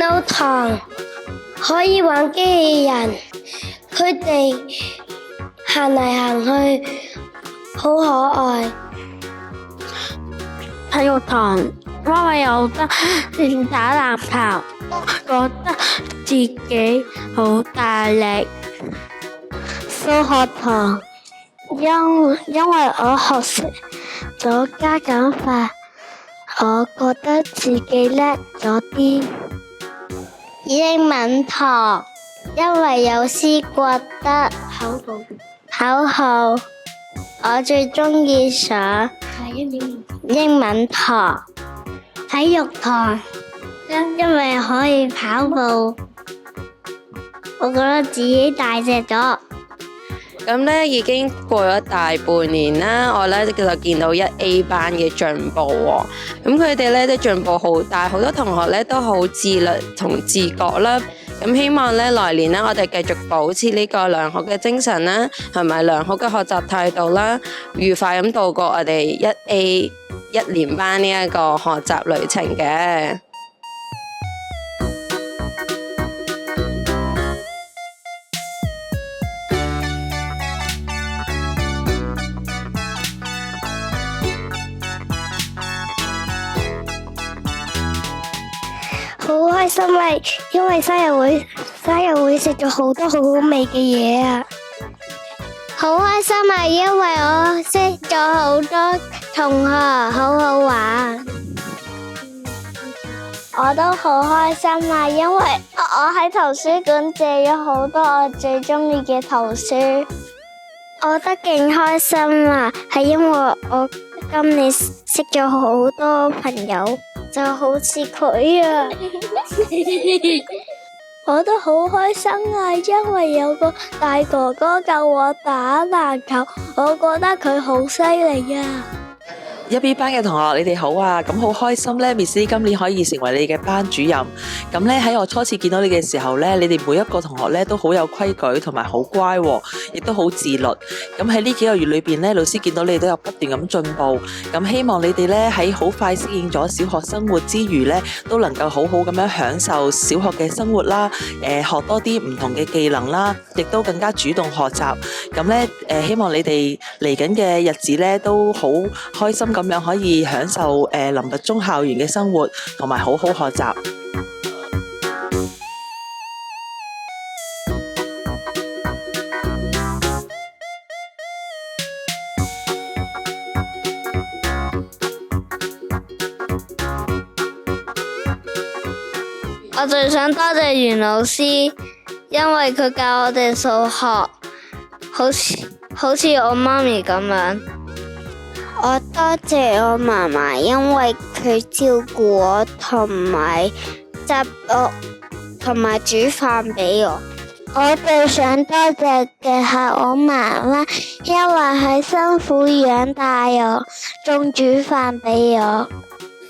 腦堂可以玩機器人，佢哋行嚟行去，好可愛。體育堂因為有得練打籃球，覺得自己好大力。數學堂因為我學識咗加減法，我覺得自己叻咗啲。英文堂因為有詩覺得口號，我最鍾意上英文堂。體育堂因為可以跑步，我覺得自己大隻咗。咁呢已經過咗大半年啦，我呢就見到1A 班嘅進步喎。咁佢哋呢都進步好大，好多同學呢都好自律同自覺啦。咁希望呢來年呢，我哋繼續保持呢個良好嘅精神啦，同埋良好嘅學習態度啦，愉快咁度過我哋1A 1年班呢一個學習旅程嘅。好開心啊！因為生日會食咗好多好好味嘅嘢啊！好開心啊！因為我識咗好多同學，好好玩。我都好開心啊！因為我喺圖書館借咗好多我最鍾意嘅圖書。我覺得勁開心啊！係因為我今年識咗好多朋友，就好似佢啊！我都好開心啊！因為有個大哥哥教我打籃球，我覺得佢好犀利啊！1B 班嘅同學，你哋好啊！咁好開心呢 Miss 今年可以成為你嘅班主任。咁呢喺我初次見到你嘅時候呢，你哋每一個同學呢都好有規矩，同埋好乖，亦都好自律。咁喺呢幾個月裏邊呢，老師見到你哋都有不斷咁進步。咁希望你哋呢喺好快適應咗小學生活之餘呢，都能夠好好咁樣享受小學嘅生活啦。學多啲唔同嘅技能啦，亦都更加主動學習。咁呢，希望你哋嚟緊嘅日子呢都好開心咁樣可以享受林拔中校園嘅生活，同埋好好學習。我最想多謝袁老師，因為佢教我哋數學，好似我媽咪咁樣。我多謝我媽媽，因為佢照顧我同埋執屋同埋煮飯俾我。我最想多謝嘅係我媽媽，因為佢辛苦養大我，仲煮飯俾我。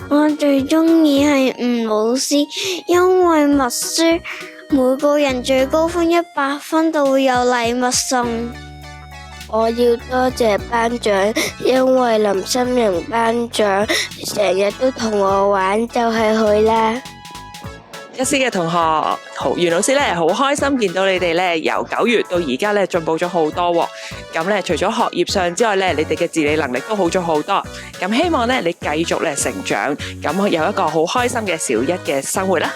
我最鍾意係吳老師，因為默書每個人最高分100分都會有禮物送。我要多謝班長，因為林心瑩班長成日都同我玩，就係佢啦。1C嘅同學，袁老師咧好開心見到你哋咧由9月到而家咧進步咗好多。咁咧除咗學業上之外咧，你哋嘅自理能力都好咗好多。咁希望咧你繼續咧成長，咁有一個好開心嘅小一嘅生活啦。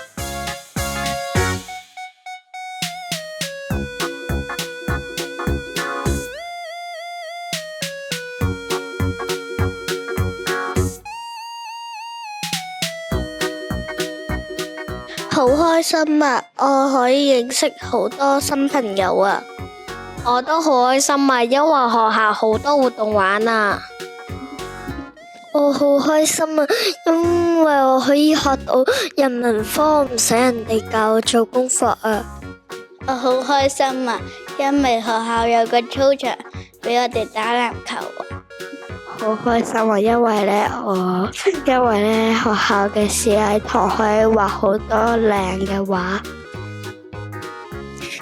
好開心啊！我可以認識好多新朋友啊！我都好開心啊，因為學校好多活動玩啊！我好開心啊，因為我可以學到人文科，唔使人哋教我做功課啊！我好開心啊，因為學校有個操場俾我哋打籃球啊！好開心啊，因為咧學校嘅視藝堂可以畫好多靚嘅畫。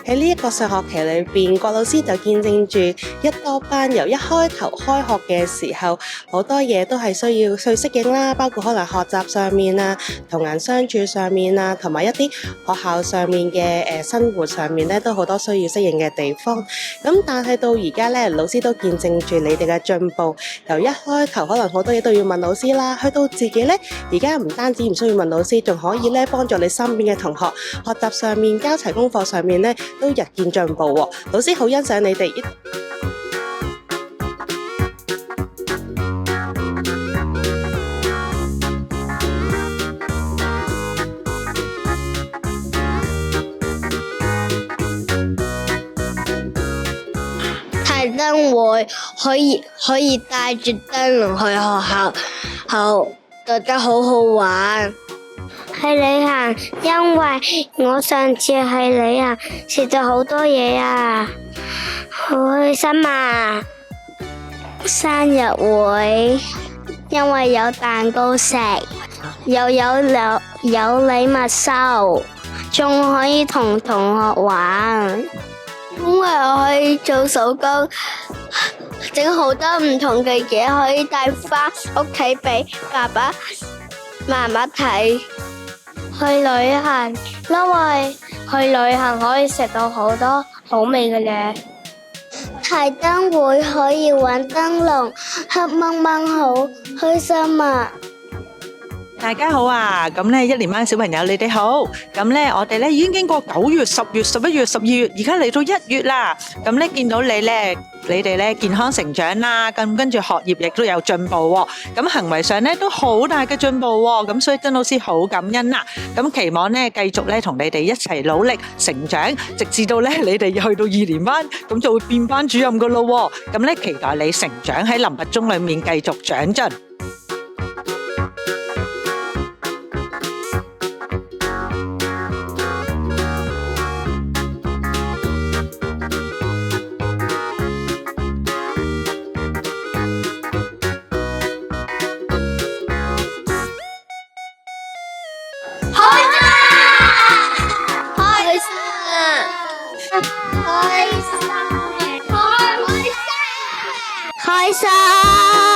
喺呢一個上學期裏邊，郭老師就見證住一多班由一開頭開學嘅時候，好多嘢都係需要去適應啦，包括可能學習上面啊、同人相處上面啊，同埋一啲學校上面嘅生活上面咧，都好多需要適應嘅地方。咁但係到而家咧，老師都見證住你哋嘅進步，由一開頭可能好多嘢都要問老師啦，去到自己咧，而家唔單止唔需要問老師，仲可以咧幫助你身邊嘅同學學習上面、交齊功課上面咧，都日見進步喎。老師好欣賞你哋。提燈會可以帶住燈籠去學校，覺得好好玩。去旅行，因為我上次去旅行食咗好多嘢啊，好開心啊！生日會，因為有蛋糕食，又有禮物收，仲可以同同學玩。因為我可以做手工，整好多唔同嘅嘢，可以帶返屋企俾爸爸媽媽睇。去旅行，因為去旅行可以食到好多好味嘅嘢。提燈會可以玩燈籠，黑掹掹好開心啊！大家好啊！咁咧，一年班小朋友你哋好。咁咧，我哋咧已經經過9月、10月、11月、12月，而家嚟到1月啦。咁咧，見到你哋咧健康成長啦，咁跟住學業亦都有進步喎。咁行為上咧都好大嘅進步喎。咁所以曾老師好感恩啦。咁期望咧繼續咧同你哋一齊努力成長，直至到咧你哋去到2年班，咁就會變班主任噶咯。咁咧期待你成長喺林拔中裏面繼續長進。開心。